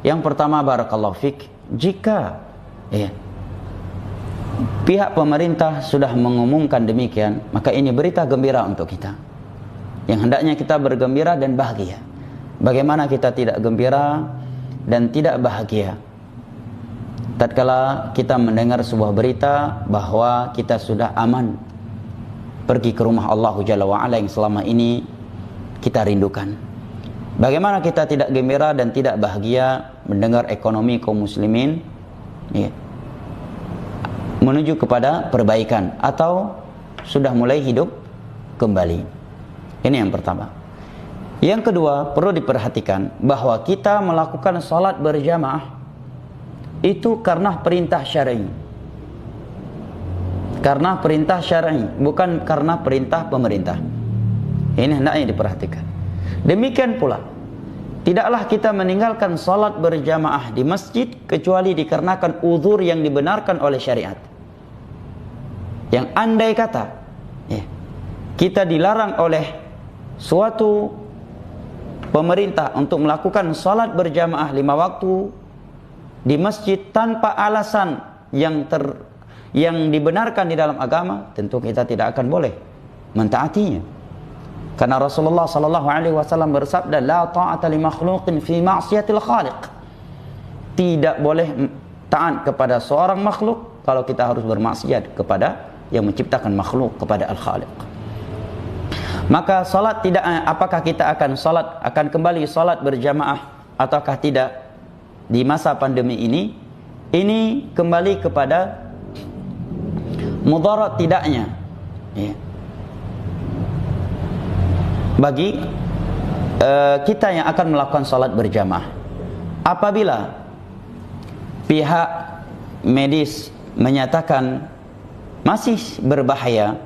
Yang pertama, barakallahu fik, jika pihak pemerintah sudah mengumumkan demikian, maka ini berita gembira untuk kita, yang hendaknya kita bergembira dan bahagia. Bagaimana kita tidak gembira dan tidak bahagia tatkala kita mendengar sebuah berita bahwa kita sudah aman pergi ke rumah Allah Jalla wa'ala yang selama ini kita rindukan? Bagaimana kita tidak gembira dan tidak bahagia mendengar ekonomi kaum muslimin menuju kepada perbaikan atau sudah mulai hidup kembali? Ini yang pertama. Yang kedua, perlu diperhatikan bahwa kita melakukan salat berjamaah itu karena perintah syar'i. Karena perintah syar'i, bukan karena perintah pemerintah. Ini hendaknya diperhatikan. Demikian pula, tidaklah kita meninggalkan salat berjamaah di masjid kecuali dikarenakan uzur yang dibenarkan oleh syariat. Yang andai kata kita dilarang oleh suatu pemerintah untuk melakukan salat berjamaah 5 waktu di masjid tanpa alasan yang dibenarkan di dalam agama, tentu kita tidak akan boleh mentaatinya. Karena Rasulullah sallallahu alaihi wasallam bersabda, la ta'ata li makhluqin fi ma'siyatil khaliq. Tidak boleh taat kepada seorang makhluk kalau kita harus bermaksiat kepada yang menciptakan makhluk, kepada al-khaliq. Maka salat tidak, apakah kita akan kembali salat berjamaah ataukah tidak di masa pandemi ini? Ini kembali kepada mudarat tidaknya bagi kita yang akan melakukan salat berjamaah. Apabila pihak medis menyatakan masih berbahaya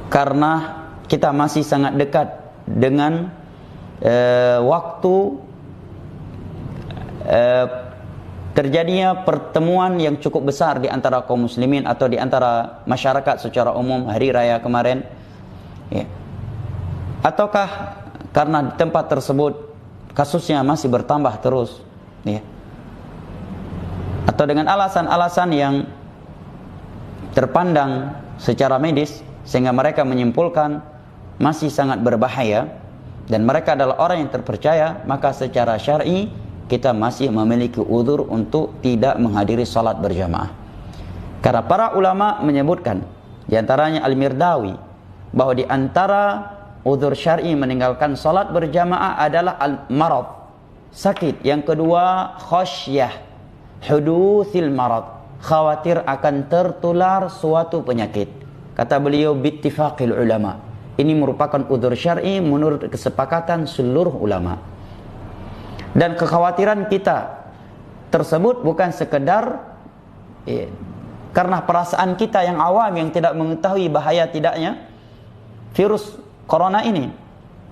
karena kita masih sangat dekat dengan waktu terjadinya pertemuan yang cukup besar di antara kaum muslimin atau di antara masyarakat secara umum hari raya kemarin, ataukah karena di tempat tersebut kasusnya masih bertambah terus, atau dengan alasan-alasan yang terpandang secara medis sehingga mereka menyimpulkan masih sangat berbahaya dan mereka adalah orang yang terpercaya, maka secara syar'i kita masih memiliki uzur untuk tidak menghadiri salat berjamaah. Karena para ulama menyebutkan, di antaranya Al-Mirdawi, bahwa di antara uzur syar'i meninggalkan salat berjamaah adalah al-marad, sakit. Yang kedua, khasyah hudutsil marad, khawatir akan tertular suatu penyakit. Kata beliau, bittifaqil ulama, ini merupakan uzur syar'i menurut kesepakatan seluruh ulama. Dan kekhawatiran kita tersebut bukan sekedar karena perasaan kita yang awam yang tidak mengetahui bahaya tidaknya virus corona ini,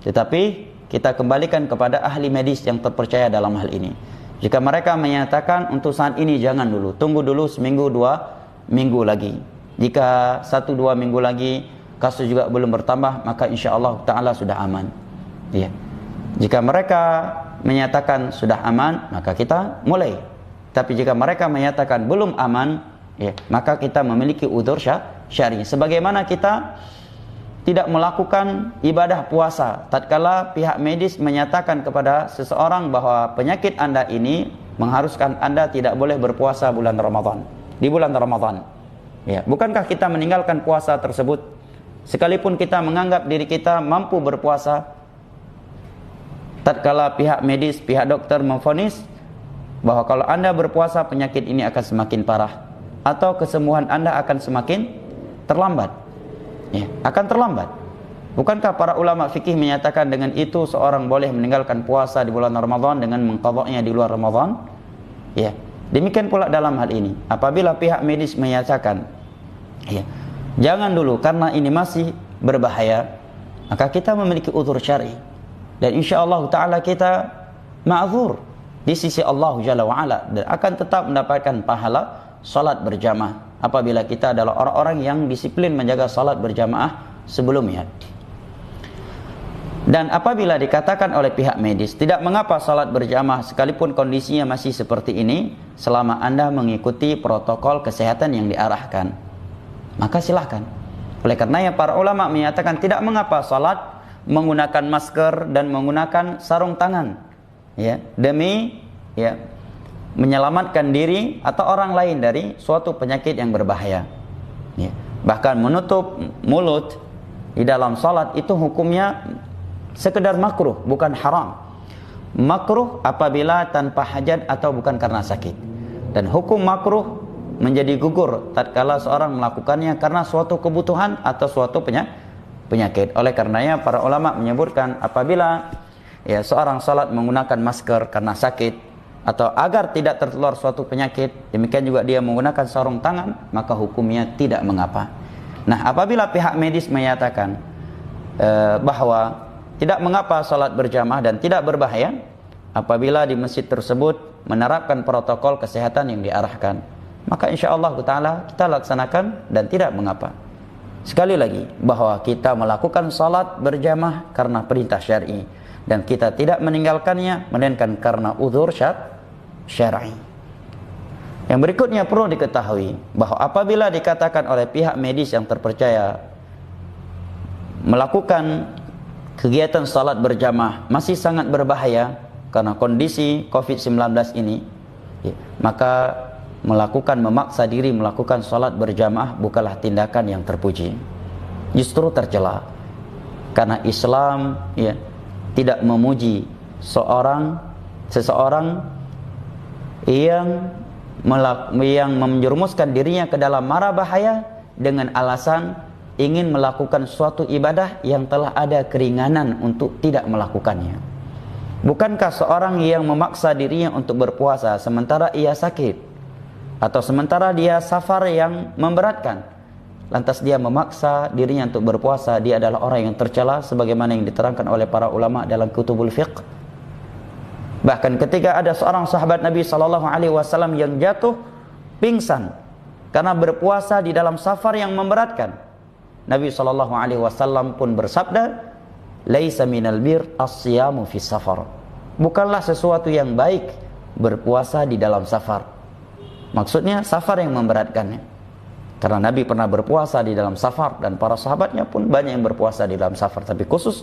tetapi kita kembalikan kepada ahli medis yang terpercaya dalam hal ini. Jika mereka menyatakan untuk saat ini jangan dulu, tunggu dulu seminggu 2 minggu lagi. Jika 1-2 minggu lagi kasus juga belum bertambah, maka insyaallah ta'ala sudah aman. Jika mereka menyatakan sudah aman, maka kita mulai. Tapi jika mereka menyatakan belum aman, maka kita memiliki uzur syar'i. Sebagaimana kita tidak melakukan ibadah puasa tatkala pihak medis menyatakan kepada seseorang bahwa penyakit Anda ini mengharuskan Anda tidak boleh berpuasa bulan Ramadan, di bulan Ramadan. Bukankah kita meninggalkan puasa tersebut sekalipun kita menganggap diri kita mampu berpuasa? Tatkala pihak medis, pihak dokter memvonis bahwa kalau Anda berpuasa penyakit ini akan semakin parah atau kesembuhan Anda akan semakin terlambat, akan terlambat. Bukankah para ulama fikih menyatakan dengan itu seorang boleh meninggalkan puasa di bulan Ramadan dengan mengqadha'nya di luar Ramadan? Demikian pula dalam hal ini, apabila pihak medis menyatakan jangan dulu karena ini masih berbahaya, maka kita memiliki uzur syar'i. Dan insyaallah ta'ala kita ma'zur di sisi Allah Jalla wa'ala dan akan tetap mendapatkan pahala salat berjamaah apabila kita adalah orang-orang yang disiplin menjaga salat berjamaah sebelumnya. Dan apabila dikatakan oleh pihak medis, tidak mengapa salat berjamaah sekalipun kondisinya masih seperti ini, selama Anda mengikuti protokol kesehatan yang diarahkan, maka silahkan. Oleh karenanya para ulama menyatakan tidak mengapa salat menggunakan masker dan menggunakan sarung tangan, ya, demi ya menyelamatkan diri atau orang lain dari suatu penyakit yang berbahaya. Ya. Bahkan menutup mulut di dalam salat itu hukumnya sekedar makruh, bukan haram. Makruh apabila tanpa hajat atau bukan karena sakit. Dan hukum makruh menjadi gugur tatkala seorang melakukannya karena suatu kebutuhan atau suatu penyakit. Oleh karenanya para ulama menyebutkan apabila ya seorang salat menggunakan masker karena sakit atau agar tidak tertular suatu penyakit, demikian juga dia menggunakan sarung tangan, maka hukumnya tidak mengapa. Nah, apabila pihak medis menyatakan bahwa tidak mengapa salat berjamaah dan tidak berbahaya apabila di masjid tersebut menerapkan protokol kesehatan yang diarahkan, maka insyaallah ta'ala kita laksanakan dan tidak mengapa. Sekali lagi, bahwa kita melakukan salat berjamaah karena perintah syar'i dan kita tidak meninggalkannya melainkan karena uzur syar'i. Yang berikutnya perlu diketahui bahwa apabila dikatakan oleh pihak medis yang terpercaya melakukan kegiatan salat berjamaah masih sangat berbahaya karena kondisi COVID-19 ini, ya, maka memaksa diri melakukan salat berjamaah bukanlah tindakan yang terpuji, justru tercela. Karena Islam ya tidak memuji seseorang yang menjerumuskan dirinya ke dalam mara bahaya dengan alasan ingin melakukan suatu ibadah yang telah ada keringanan untuk tidak melakukannya. Bukankah seorang yang memaksa dirinya untuk berpuasa sementara ia sakit atau sementara dia safar yang memberatkan, lantas dia memaksa dirinya untuk berpuasa, dia adalah orang yang tercela sebagaimana yang diterangkan oleh para ulama dalam kutubul fiqh. Bahkan ketika ada seorang sahabat Nabi SAW yang jatuh pingsan karena berpuasa di dalam safar yang memberatkan, Nabi SAW pun bersabda, "Laisa minal bir as-siyamu fi safar." Bukanlah sesuatu yang baik berpuasa di dalam safar. Maksudnya safar yang memberatkannya. Karena Nabi pernah berpuasa di dalam safar dan para sahabatnya pun banyak yang berpuasa di dalam safar. Tapi khusus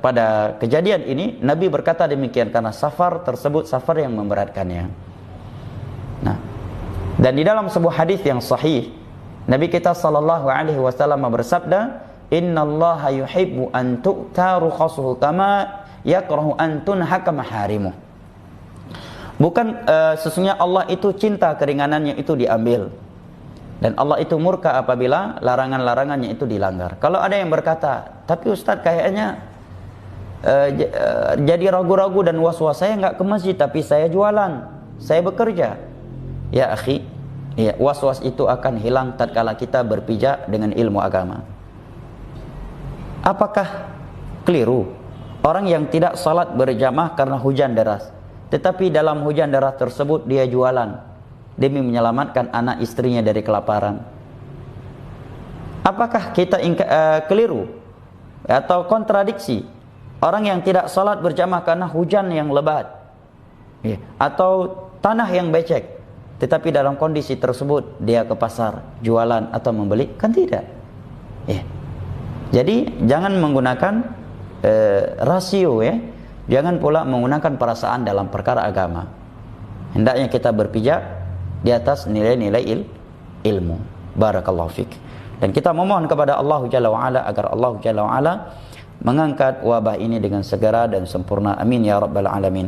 pada kejadian ini Nabi berkata demikian karena safar tersebut safar yang memberatkannya. Nah, dan di dalam sebuah hadis yang sahih Nabi kita sallallahu alaihi wasallam bersabda, "Innallaha yuhibbu an tu'ta rukhasuhu kama yakrahu an tunhaka maharimuh." Bukan sesungguhnya Allah itu cinta keringanannya itu diambil, dan Allah itu murka apabila larangan-larangannya itu dilanggar. Kalau ada yang berkata, "Tapi Ustaz kayaknya jadi ragu-ragu dan was-was, saya enggak ke masjid tapi saya jualan, saya bekerja." Ya akhi, ya, was-was itu akan hilang tatkala kita berpijak dengan ilmu agama. Apakah keliru orang yang tidak salat berjamaah karena hujan deras, tetapi dalam hujan deras tersebut dia jualan demi menyelamatkan anak istrinya dari kelaparan? Apakah kita keliru atau kontradiksi orang yang tidak salat berjamaah karena hujan yang lebat, ya, atau tanah yang becek, tetapi dalam kondisi tersebut dia ke pasar jualan atau membeli? Kan tidak, ya. Jadi jangan menggunakan rasio, ya. Jangan pula menggunakan perasaan dalam perkara agama. Hendaknya kita berpijak di atas nilai-nilai ilmu. Barakallahu fik. Dan kita memohon kepada Allah Jalla wa'ala agar Allah Jalla wa'ala mengangkat wabah ini dengan segera dan sempurna. Amin ya rabbal alamin.